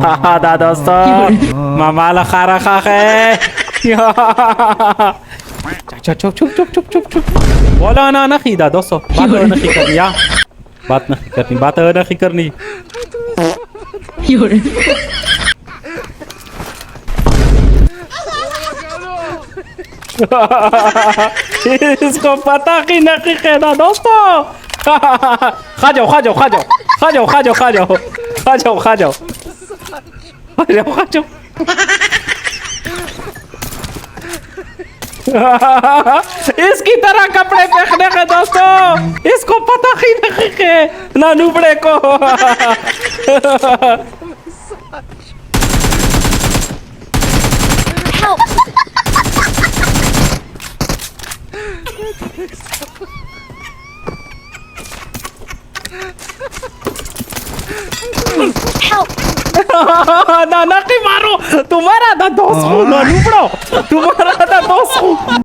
दा दोस्तों मामाला खारा खा है चुप चुप चुप चुप चुप चुप चुप बोला ना नखी दा दोस्तों बात नखी करनी या बात नखी करनी इसको पता कि नखी कहना दोस्तों खा जाओ खा जाओ खा जाओ खा जाओ खा जाओ खा जाओ खा जाओ खा जाओ खा जाओ खा जाओ इसकी तरह कपड़े फेंकने के दोस्तों इसको पता ही नहीं है ना नुबड़े को ना ना की मारो तुम्हारा ना दोस्त को ना नुबड़ो तुम